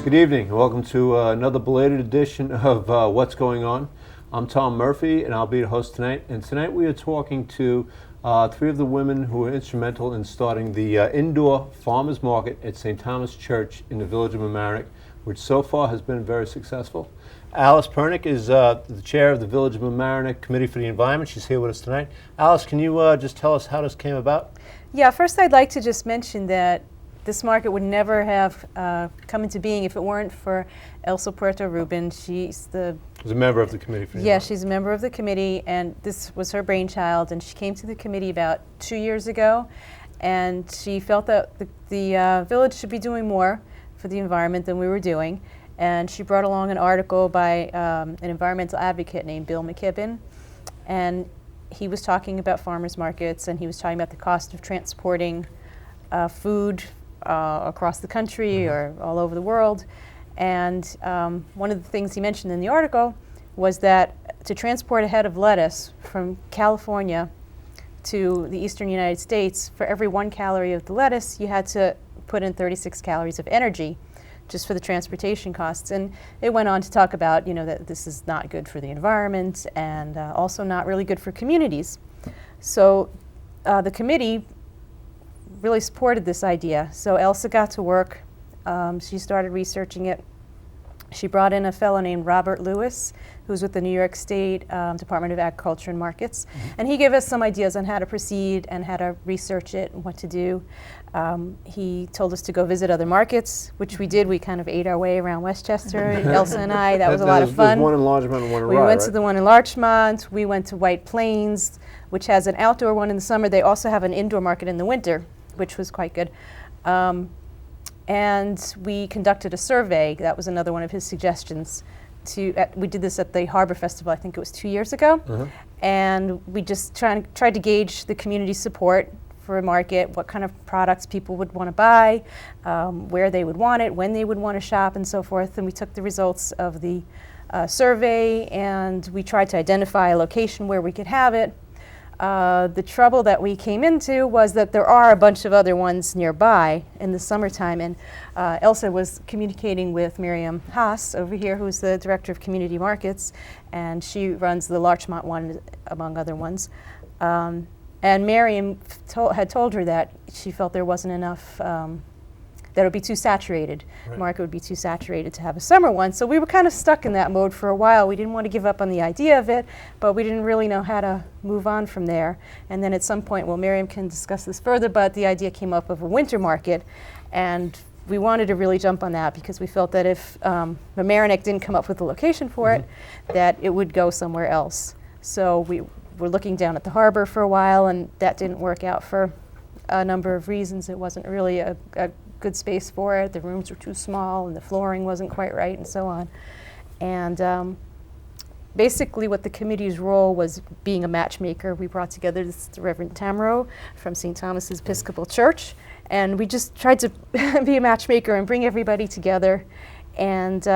Good evening. Welcome to another belated edition of What's Going On. I'm Tom Murphy, and I'll be the host tonight. And tonight we are talking to three of the women who were instrumental in starting the indoor farmers market at St. Thomas Church in the village of Mamaroneck, which so far has been very successful. Alice Pernick is the chair of the Village of Mamaroneck Committee for the Environment. She's here with us tonight. Alice, can you just tell us how this came about? Yeah, first I'd like to just mention that this market would never have come into being if it weren't for Elsa Puerto Rubin. She's a member of the committee for the Environment. She's a member of the committee, and this was her brainchild, and she came to the committee about 2 years ago, and she felt that the village should be doing more for the environment than we were doing. And she brought along an article by an environmental advocate named Bill McKibben, and he was talking about farmers markets, and he was talking about the cost of transporting food across the country or all over the world. And one of the things he mentioned in the article was that to transport a head of lettuce from California to the eastern United States, for every 1 calorie of the lettuce, you had to put in 36 calories of energy just for the transportation costs. And it went on to talk about, that this is not good for the environment and also not really good for communities. So the committee really supported this idea. So Elsa got to work. She started researching it. She brought in a fellow named Robert Lewis, who's with the New York State Department of Agriculture and Markets. And he gave us some ideas on how to proceed and how to research it and what to do. He told us to go visit other markets, which we did. We kind of ate our way around Westchester, Elsa and I. That was a lot of fun. There's one in Larchmont and one in Rye, We went right? to the one in Larchmont. We went to White Plains, which has an outdoor one in the summer. They also have an indoor market in the winter, which was quite good. And we conducted a survey. That was another one of his suggestions. We did this at the Harbor Festival, I think it was 2 years ago. And we just tried to gauge the community support for a market, what kind of products people would want to buy, where they would want it, when they would want to shop, and so forth. And we took the results of the survey, and we tried to identify a location where we could have it. The trouble that we came into was that there are a bunch of other ones nearby in the summertime, and Elsa was communicating with Miriam Haas over here, who's the Director of Community Markets, and she runs the Larchmont one, among other ones. And Miriam had told her that she felt there wasn't enough, that it would be too saturated. Right. The market would be too saturated to have a summer one. So we were kind of stuck in that mode for a while. We didn't want to give up on the idea of it, but we didn't really know how to move on from there. And then at some point, well, Miriam can discuss this further, but the idea came up of a winter market. And we wanted to really jump on that because we felt that if Mamaroneck didn't come up with a location for it, that it would go somewhere else. So we were looking down at the harbor for a while, and that didn't work out for a number of reasons. It wasn't really a good space for it. The rooms were too small, and the flooring wasn't quite right, and so on. And basically what the committee's role was being a matchmaker. We brought together the Reverend Tammearu from St. Thomas's Episcopal Church, and we just tried to be a matchmaker and bring everybody together, and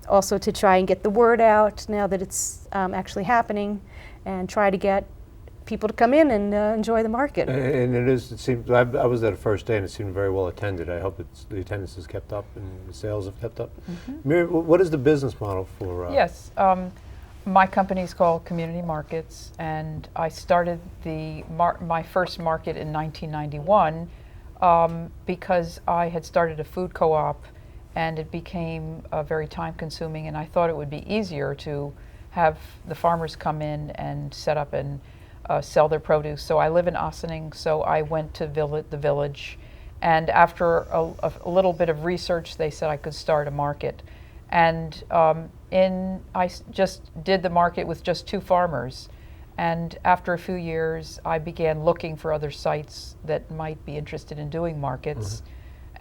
also to try and get the word out now that it's actually happening, and try to get people to come in and enjoy the market. And it seems, I was there the first day, and it seemed very well attended. I hope the attendance has kept up and the sales have kept up. Miriam, what is the business model for? Yes, my company is called Community Markets, and I started my first market in 1991 because I had started a food co-op, and it became very time-consuming, and I thought it would be easier to have the farmers come in and set up and sell their produce. So I live in Ossining, so I went to the village, and after a little bit of research, they said I could start a market. And I just did the market with just 2 farmers. And after a few years, I began looking for other sites that might be interested in doing markets.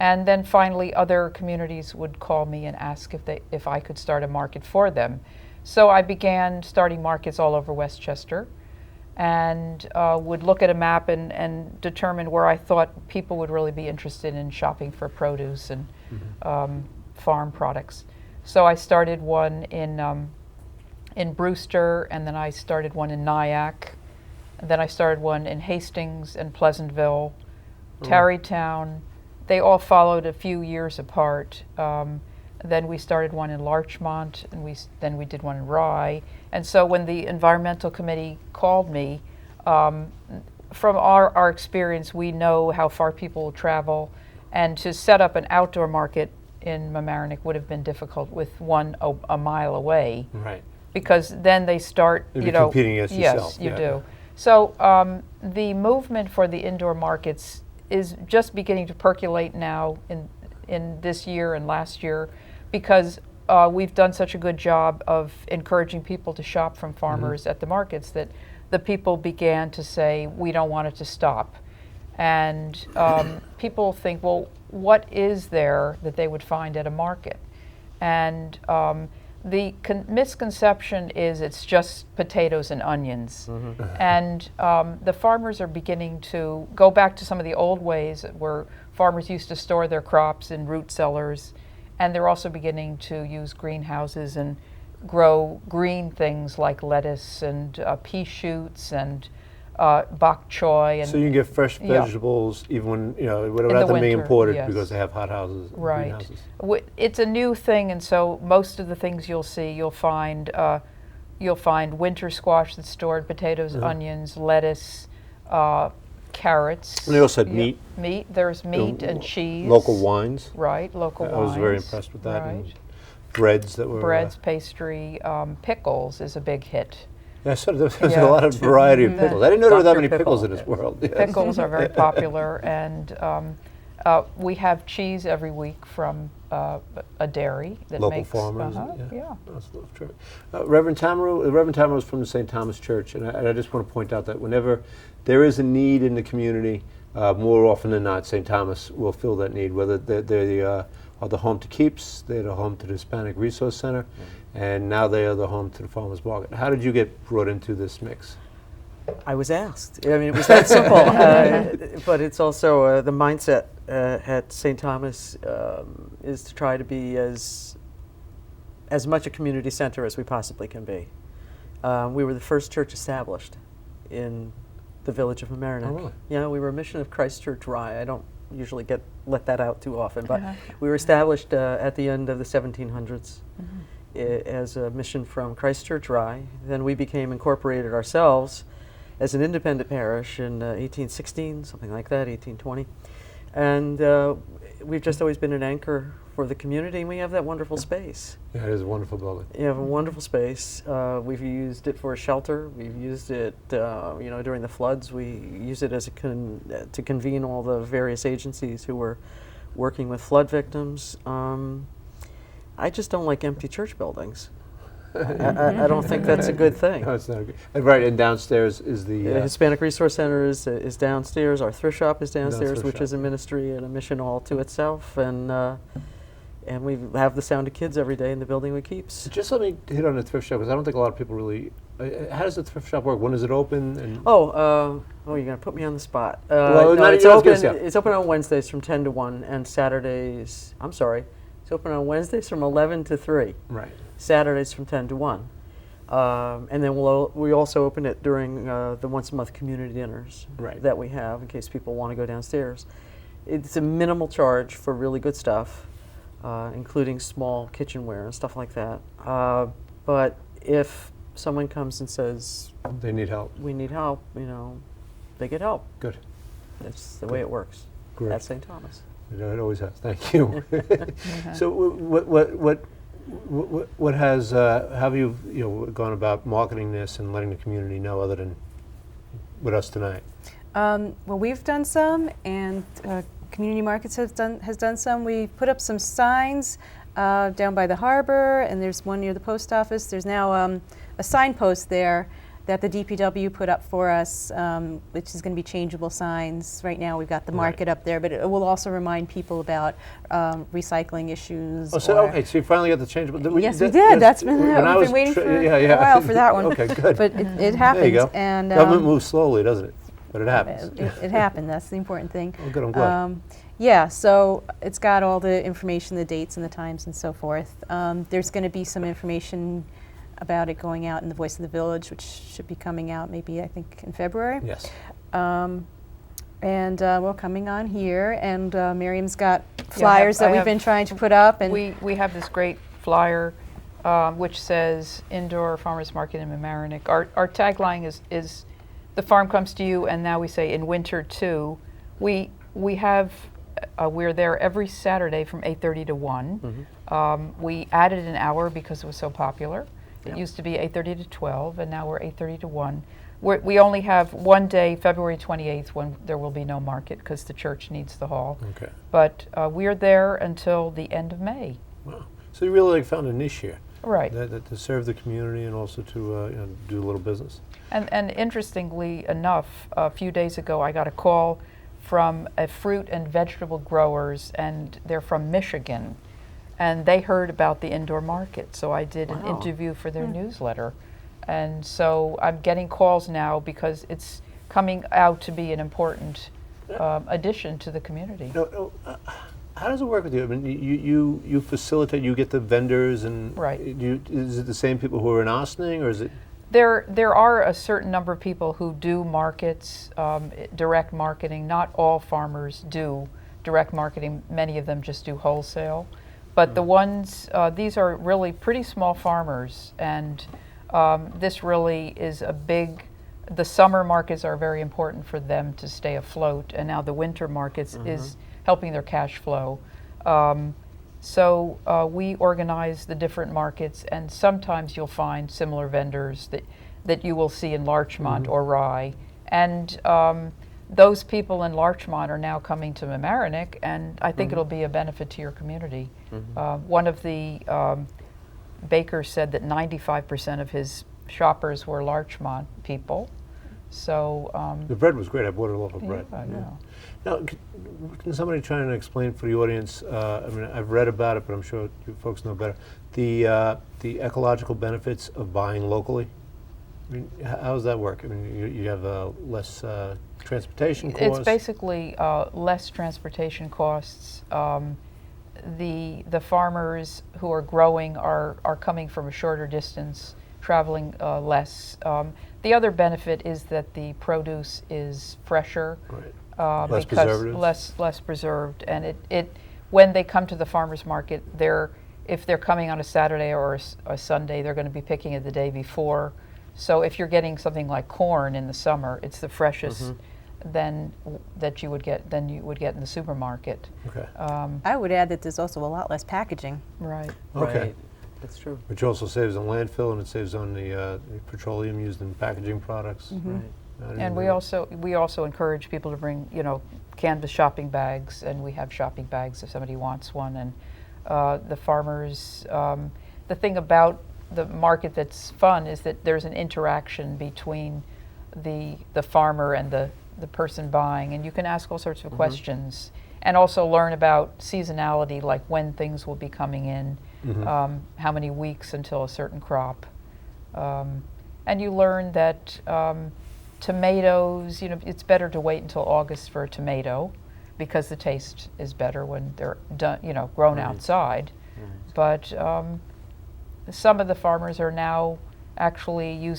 And then finally, other communities would call me and ask if I could start a market for them. So I began starting markets all over Westchester, and would look at a map and determine where I thought people would really be interested in shopping for produce and farm products. So I started one in Brewster, and then I started one in Nyack, and then I started one in Hastings and Pleasantville, Tarrytown. They all followed a few years apart. Then we started one in Larchmont, and then we did one in Rye. And so when the environmental committee called me, from our experience, we know how far people will travel, and to set up an outdoor market in Mamaroneck would have been difficult with one a mile away. Right. Because then they start, You'd be competing against yourself. Yes, you do. So the movement for the indoor markets is just beginning to percolate now in this year and last year, because we've done such a good job of encouraging people to shop from farmers at the markets that the people began to say, we don't want it to stop. And people think, well, what is there that they would find at a market? And the misconception is it's just potatoes and onions. And the farmers are beginning to go back to some of the old ways where farmers used to store their crops in root cellars, and they're also beginning to use greenhouses and grow green things like lettuce and pea shoots and bok choy. And so you can get fresh vegetables even when, without them being imported, because they have hot houses, right. greenhouses. It's a new thing, and so most of the things you'll see, you'll find winter squash that's stored, potatoes, onions, lettuce, carrots. And they also had meat. Meat. There's meat and cheese. Local wines. Right, local wines. I was very impressed with that. Right. And breads that were... Breads, pastry, pickles is a big hit. Yeah, so there's a lot of variety of pickles. I didn't know there were that many Dr. pickles in Pickle. this world. Yes. Pickles are very popular, and we have cheese every week from a dairy that Local makes... farmers. Yeah. That's terrific. Reverend Tammearu is from the St. Thomas Church, and I just want to point out that whenever there is a need in the community, more often than not, St. Thomas will fill that need, whether they are the home to Keeps, they're the home to the Hispanic Resource Center, and now they are the home to the Farmers Market. How did you get brought into this mix? I was asked. I mean, it was that simple. But it's also the mindset at St. Thomas is to try to be as much a community center as we possibly can be. We were the first church established in the village of Mamaroneck. Oh, really? Yeah, we were a mission of Christ Church Rye. I don't usually let that out too often, but we were established at the end of the 1700s as a mission from Christ Church Rye. Then we became incorporated ourselves as an independent parish in 1816, something like that, 1820. And we've just always been an anchor for the community, and we have that wonderful space. Yeah, it is a wonderful building. You have a wonderful space. We've used it for a shelter. We've used it, during the floods. We use it as to convene all the various agencies who were working with flood victims. I just don't like empty church buildings. I don't think that's a good thing. No, it's not good. And right, and downstairs is the... Hispanic Resource Center is downstairs. Our thrift shop is downstairs, which shop. is a ministry and a mission all to itself. And we have the Sound of Kids every day in the building we Keeps. Just let me hit on the thrift shop, because I don't think a lot of people really... how does the thrift shop work? When is it open? And you're going to put me on the spot. Well, no, not it's you, I was open. gonna say. It's open on Wednesdays from 10 to 1, and Saturdays. I'm sorry. It's open on Wednesdays from 11 to 3. Right. Saturdays from 10 to 1. And then we also open it during the once a month community dinners that we have in case people want to go downstairs. It's a minimal charge for really good stuff, including small kitchenware and stuff like that. But if someone comes and says, They need help. we need help, they get help. Good. That's the way it works Great. at St. Thomas. It always has. Thank you. So what has how have you gone about marketing this and letting the community know, other than with us tonight? Well, we've done some, and Community Markets has done some. We put up some signs down by the harbor, and there's one near the post office. There's now a signpost there that the DPW put up for us, which is going to be changeable signs. Right now we've got the market up there, but it will also remind people about recycling issues. Oh, so you finally got the changeable. Yes, we did. That's been, we've been waiting for a while for that one. Okay, good. But it happened. There you go. And, government moves slowly, doesn't it? But it happens. It happened. That's the important thing. Oh, good. I'm glad. Yeah, so it's got all the information, the dates and the times and so forth. There's going to be some information about it going out in the Voice of the Village, which should be coming out maybe, I think, in February. Yes. And we're coming on here, and Miriam's got flyers that we've been trying to put up. And we have this great flyer which says Indoor Farmers Market in Mamaroneck. Our tagline is the farm comes to you, and now we say in winter too. We're there every Saturday from 8:30 to 1. We added an hour because it was so popular. It used to be 8:30 to 12, and now we're 8:30 to 1. We only have one day, February 28th, when there will be no market because the church needs the hall. Okay. But we're there until the end of May. Wow. So you really found a niche here. Right. To serve the community and also to do a little business. And interestingly enough, a few days ago I got a call from a fruit and vegetable growers, and they're from Michigan. And they heard about the indoor market, so I did an interview for their newsletter. And so I'm getting calls now because it's coming out to be an important addition to the community. How does it work with you? I mean, you facilitate, you get the vendors, and right. Is it the same people who are in Ossining, or is it? There are a certain number of people who do markets, direct marketing. Not all farmers do direct marketing. Many of them just do wholesale. But the ones, these are really pretty small farmers, and this really is a big, the summer markets are very important for them to stay afloat, and now the winter markets is helping their cash flow. So we organize the different markets, and sometimes you'll find similar vendors that you will see in Larchmont or Rye. And those people in Larchmont are now coming to Mamaroneck, and I think it'll be a benefit to your community. One of the bakers said that 95% of his shoppers were Larchmont people. So the bread was great. I bought a loaf of bread. I know. Now, can somebody try and explain for the audience? I mean, I've read about it, but I'm sure you folks know better. The ecological benefits of buying locally. I mean, how does that work? I mean, you have less transportation costs. It's basically less transportation costs. The farmers who are growing are coming from a shorter distance, traveling less. The other benefit is that the produce is fresher, less because less preserved, and it when they come to the farmers market, if they're coming on a Saturday or a Sunday, they're going to be picking it the day before. So if you're getting something like corn in the summer, it's the freshest that you would get in the supermarket. Okay. I would add that there's also a lot less packaging. Right. Okay. Right. That's true. Which also saves on landfill, and it saves on the petroleum used in packaging products. Right. And we also encourage people to bring, canvas shopping bags, and we have shopping bags if somebody wants one. And the farmers, the thing about the market that's fun is that there's an interaction between the farmer and the person buying, and you can ask all sorts of questions, and also learn about seasonality, like when things will be coming in, how many weeks until a certain crop, and you learn that tomatoes, it's better to wait until August for a tomato because the taste is better when they're done, grown outside. But some of the farmers are now actually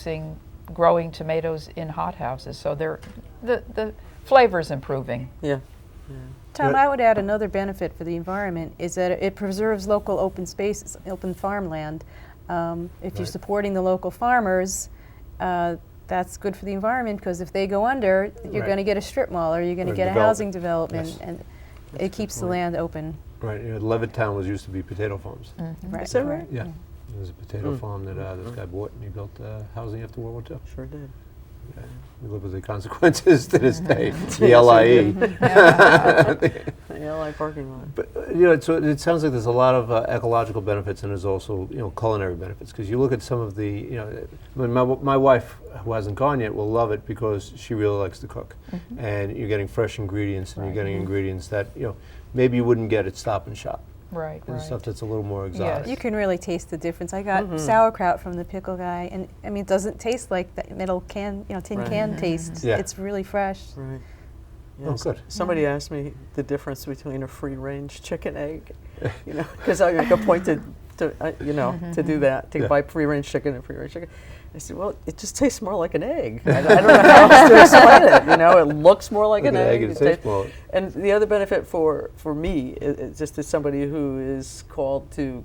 growing tomatoes in hothouses, so the flavor's improving. Yeah. Tom, I would add another benefit for the environment is that it preserves local open spaces, open farmland. If you're supporting the local farmers, that's good for the environment, because if they go under, you're going to get a strip mall, or you're going to get a housing development, and it keeps the land open. Right. Levittown used to be potato farms. Right. Is that right? Yeah. It was a potato farm that this guy bought, and he built housing after World War II. Sure did. Yeah. We live with the consequences to this day. The LIE. The LI parking lot. But so it sounds like there's a lot of ecological benefits, and there's also culinary benefits, because you look at some of the my wife, who hasn't gone yet, will love it because she really likes to cook, and you're getting fresh ingredients, and you're getting ingredients that maybe you wouldn't get at Stop and Shop. Right. And stuff that's a little more exotic. You can really taste the difference. I got sauerkraut from the pickle guy, and I mean, it doesn't taste like the metal can, tin can taste. Yeah. It's really fresh. Right. Oh, good. Somebody asked me the difference between a free-range chicken egg, because I got pointed to to do that, to Yeah. buy free-range chicken and free-range chicken. I said, well, it just tastes more like an egg. I don't know how else to explain it. It looks more like an egg. It tastes more. And the other benefit for me is just as somebody who is called to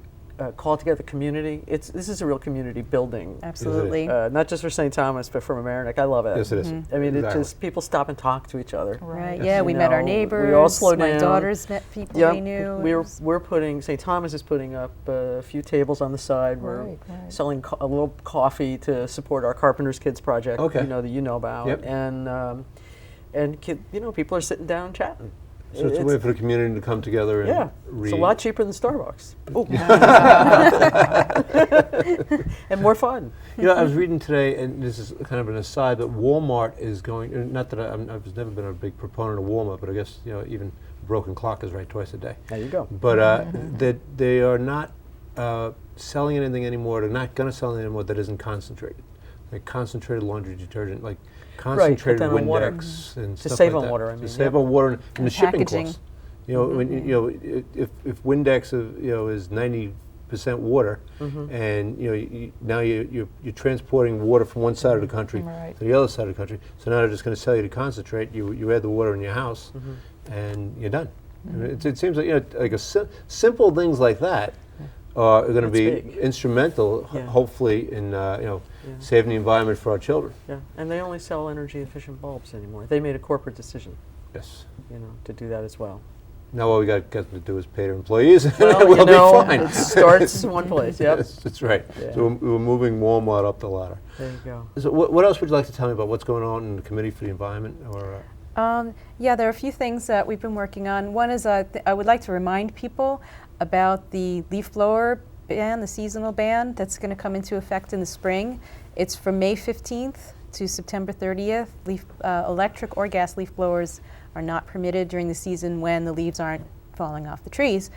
call together the community. This is a real community building. Absolutely. Not just for St. Thomas, but for Mamaroneck. I love it. Yes, it is. I mean, Exactly. it just people stop and talk to each other. Right. Yes. Yeah, we met our neighbors. We all slow down. My daughters met people Yep. they knew. We're putting, St. Thomas is putting up a few tables on the side. We're Right, right. selling a little coffee to support our Carpenters Kids project. Okay. That you know about. Yep. And people are sitting down chatting. So it's a way for the community to come together and Yeah, read. it's a lot cheaper than Starbucks. Ooh. And more fun. I was reading today, and this is kind of an aside, but Walmart is going, not that I've never been a big proponent of Walmart, but I guess, even a broken clock is right twice a day. There you go. But they are not selling anything anymore, they're not going to sell anything anymore that isn't concentrated. Like concentrated laundry detergent, like concentrated down on water. Windex and To stuff save like on that. water, I To mean, save yeah. on water and the shipping packaging. costs. If Windex is 90% water, and now you're transporting water from one side of the country Right. to the other side of the country. So now they're just going to sell you to concentrate. You add the water in your house, and you're done. I mean, it seems like simple things like that are going to That's be big. instrumental, Yeah. hopefully, in saving the environment for our children. Yeah, and they only sell energy-efficient bulbs anymore. They made a corporate decision, Yes. to do that as well. Now all we got to do is pay their employees, and Well, we'll be fine. it starts in one place. Yep. Yes, that's right. Yeah. So we're moving Walmart up the ladder. There you go. So what else would you like to tell me about what's going on in the Committee for the Environment? Or Yeah, there are a few things that we've been working on. One is I would like to remind people about the leaf blower ban, the seasonal ban that's going to come into effect in the spring. It's from May 15th to September 30th. Electric or gas leaf blowers are not permitted during the season when the leaves aren't falling off the trees.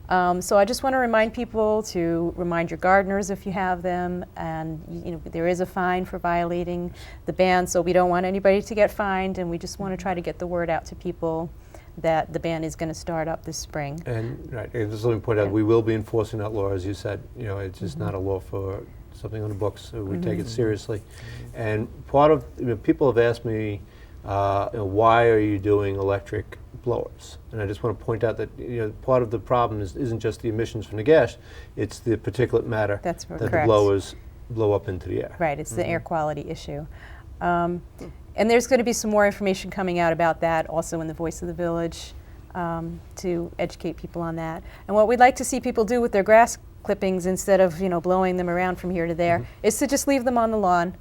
So I just want to remind people to remind your gardeners if you have them, and there is a fine for violating the ban, so we don't want anybody to get fined, and we just want to try to get the word out to people that the ban is going to start up this spring. and just let me point out, we will be enforcing that law, as you said. It's just not a law for something on the books. So we take it seriously. And part of people have asked me, why are you doing electric blowers? And I just want to point out that part of the problem isn't just the emissions from the gas; it's the particulate matter That's that the correct. blowers blow up into the air. Right, it's the air quality issue. And there's going to be some more information coming out about that also in the Voice of the Village to educate people on that. And what we'd like to see people do with their grass clippings instead of blowing them around from here to there is to just leave them on the lawn.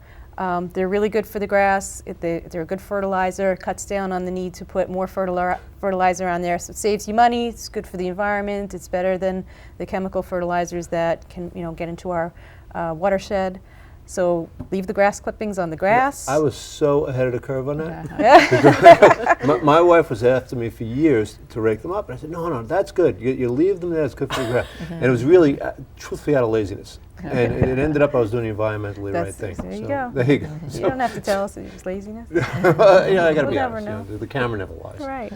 They're really good for the grass. They're a good fertilizer. It cuts down on the need to put more fertilizer on there, so it saves you money. It's good for the environment. It's better than the chemical fertilizers that can get into our watershed. So leave the grass clippings on the grass. I was so ahead of the curve on that. my wife was after me for years to rake them up, and I said, no, that's good. You leave them there, it's good for the grass. And it was really, truthfully, out of laziness. And it ended up I was doing the environmentally right thing. There you So, go. There you go. You don't have to tell us it's laziness. I got to We'll be never honest. know. The camera never lies. Right.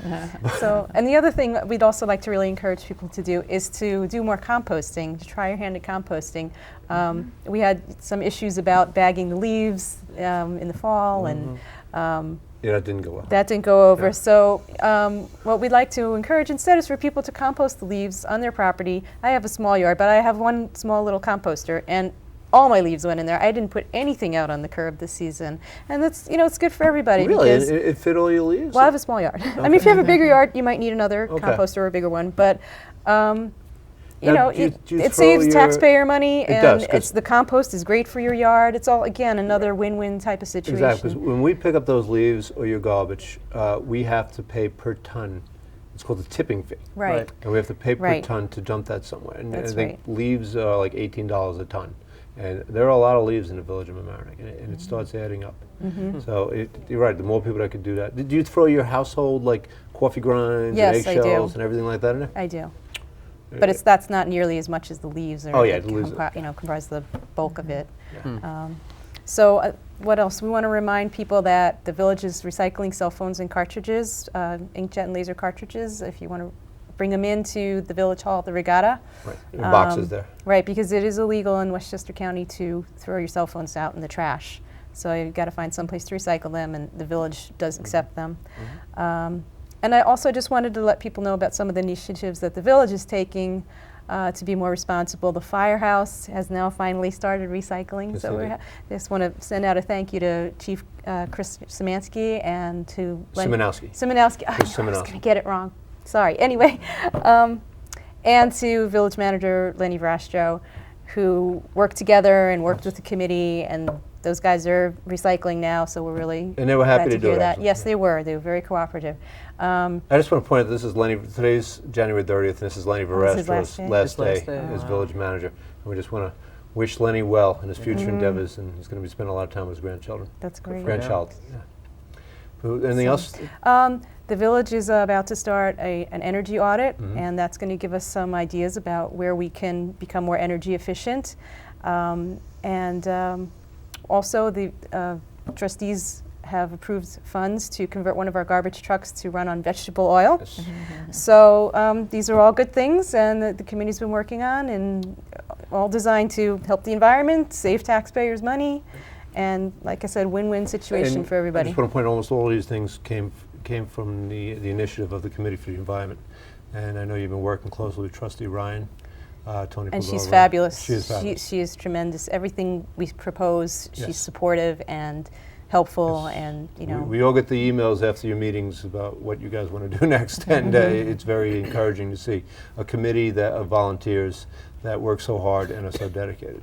So, and the other thing we'd also like to really encourage people to do is to do more composting, to try your hand at composting. We had some issues about bagging the leaves in the fall, and Yeah, that didn't go well. that didn't go over. Yeah. So what we'd like to encourage instead is for people to compost the leaves on their property. I have a small yard, but I have one small little composter, and all my leaves went in there. I didn't put anything out on the curb this season. And that's, it's good for everybody. Really? Because It fit all your leaves? well, I have a small yard. I mean, if you have a bigger yard, you might need another Okay. composter or a bigger one. But, Now, do you it throw saves your- taxpayer money, and does, 'cause- the compost is great for your yard. It's all, again, another win-win type of situation. Exactly, because when we pick up those leaves or your garbage, we have to pay per ton. It's called the tipping fee. Right. Right. And we have to pay per Right. ton to dump that somewhere. And That's I think leaves are like $18 a ton. And there are a lot of leaves in the village of Mamaroneck, and it starts adding up. So you're right, the more people that could do that. Did you throw your household like coffee grinds Yes, I and do. eggshells and everything like that in there? I do. But that's not nearly as much as the leaves are. Oh, yeah, the leaves are- comprise the bulk of it. Yeah. So what else? We want to remind people that the village is recycling cell phones and cartridges, inkjet and laser cartridges. If you want to bring them into the village hall at the regatta. Right, in boxes there. Right, because it is illegal in Westchester County to throw your cell phones out in the trash. So you've got to find some place to recycle them, and the village does accept them. And I also just wanted to let people know about some of the initiatives that the village is taking to be more responsible. The firehouse has now finally started recycling. Yes, So indeed. I just want to send out a thank you to Chief Chris Szymanski and to Simonowski. Simonowski. I Chris was Simonowski. going to get it wrong. Sorry. Anyway, and to Village Manager Lenny Vrastro, who worked together and worked with the committee, and those guys are recycling now, so we're really And they were happy glad to do hear it, that. actually. Yes, they were. They were very cooperative. I just want to point out, this is Lenny, today's January 30th, and this is Lenny This is his Verastro's last day. last His day last day. as Wow. village manager. And we just want to wish Lenny well in his future endeavors, and he's going to be spending a lot of time with his grandchildren. That's great. Grandchild. Yeah. Anything else? The village is about to start an energy audit, and that's going to give us some ideas about where we can become more energy efficient. Also, the trustees have approved funds to convert one of our garbage trucks to run on vegetable oil. Yes. So these are all good things, and the committee's been working on, and all designed to help the environment, save taxpayers' money, and like I said, win-win situation And for I everybody. just want to point out, almost all of these things came from the initiative of the Committee for the Environment. And I know you've been working closely with Trustee Ryan, Tony And she's Pagova. fabulous. She is fabulous. She is tremendous. Everything we propose, Yes. she's supportive and helpful, Yes. and you know. We all get the emails after your meetings about what you guys want to do next, and it's very encouraging to see a committee of volunteers that work so hard and are so dedicated.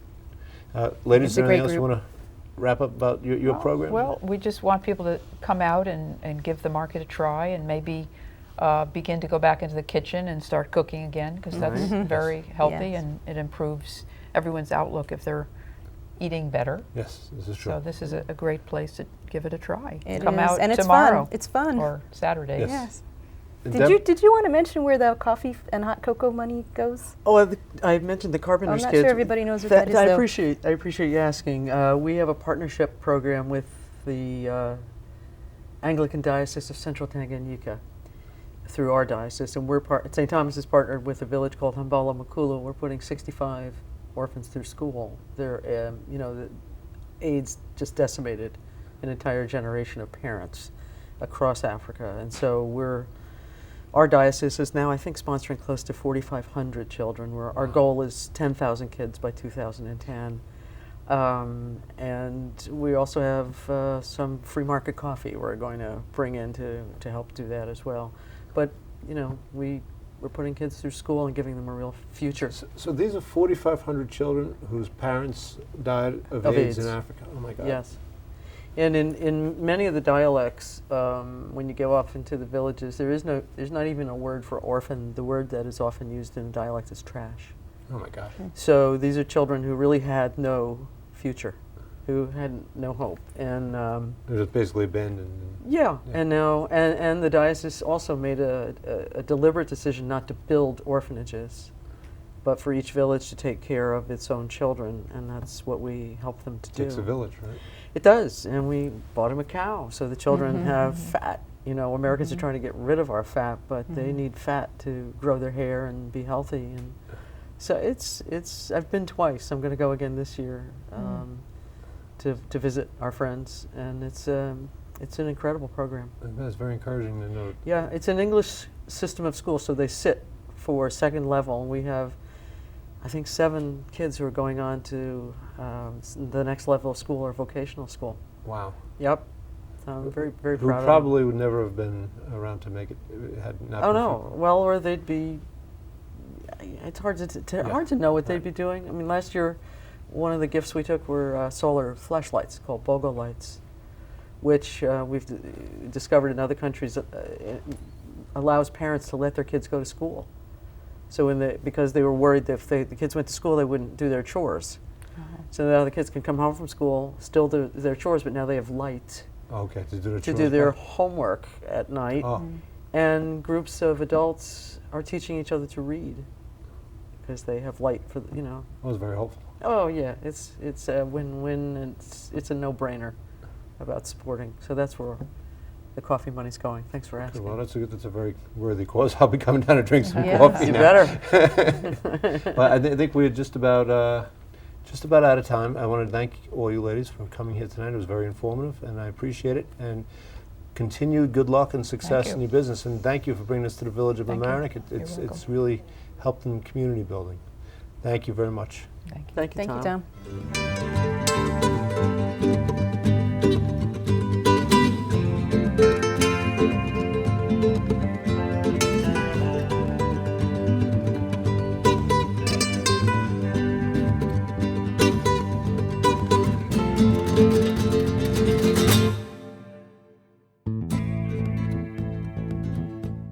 Ladies, is It's a there great anything else you group. want to wrap up about your program? Well, we just want people to come out and give the market a try, and maybe begin to go back into the kitchen and start cooking again, because that's very healthy, Yes. and it improves everyone's outlook if they're eating better. Yes, this is true. So this is a great place to give it a try. It Come is, out and it's tomorrow fun. It's fun. or Saturday. Yes. Yes. And Did you want to mention where the coffee and hot cocoa money goes? Oh, I mentioned the Carpenters I'm not Kids. sure everybody knows what that is, I though. appreciate you asking. We have a partnership program with the Anglican Diocese of Central Tanganyika through our diocese, and St. Thomas is partnered with a village called Hambala Makulu. We're putting 65 orphans through school. They're, the AIDS just decimated an entire generation of parents across Africa, and so our diocese is now, I think, sponsoring close to 4,500 children. Our goal is 10,000 kids by 2010. And we also have some free market coffee we're going to bring in to help do that as well. But, we're putting kids through school and giving them a real future. So these are 4,500 children whose parents died of AIDS in Africa. Oh my God. Yes. And in many of the dialects, when you go off into the villages, there's not even a word for orphan. The word that is often used in dialect is trash. Oh my God. So these are children who really had no future, who had no hope. And They're just basically abandoned. yeah, and now and the diocese also made a deliberate decision not to build orphanages, but for each village to take care of its own children, and that's what we help them to do. Takes a village, right? It does, and we bought them a cow, so the children have fat. Americans are trying to get rid of our fat, but they need fat to grow their hair and be healthy. And so it's. I've been twice. I'm going to go again this year to visit our friends, and it's an incredible program. That's very encouraging to know. Yeah, it's an English system of school, so they sit for second level, and we have, I think, 7 kids who are going on to the next level of school or vocational school. Wow. Yep. I'm very, very Who proud of them. probably would never have been around to make it. Had not Oh been no! Well, or they'd be. It's hard hard to know what they'd be doing. I mean, last year, one of the gifts we took were solar flashlights called BOGO lights, which we've discovered in other countries allows parents to let their kids go to school. So because they were worried that if the kids went to school, they wouldn't do their chores. So now the kids can come home from school, still do their chores, but now they have light Okay, to do the to do their homework at night. Oh, And groups of adults are teaching each other to read because they have light for that was very helpful. Oh yeah, it's a win-win, and it's a no-brainer about supporting. So that's where the coffee money's going. Thanks for Good. asking. Well, that's a very worthy cause. I'll be coming down to drink some Yeah. coffee You now. better. Well, I think we're just about out of time. I want to thank all you ladies for coming here tonight. It was very informative, and I appreciate it. And continued good luck and success you. in your business. And thank you for bringing us to the village of Thank you. Mamaroneck. You're It's welcome. really helped in community building. Thank you very much. Thank you. Thank you, Thank you, Tom.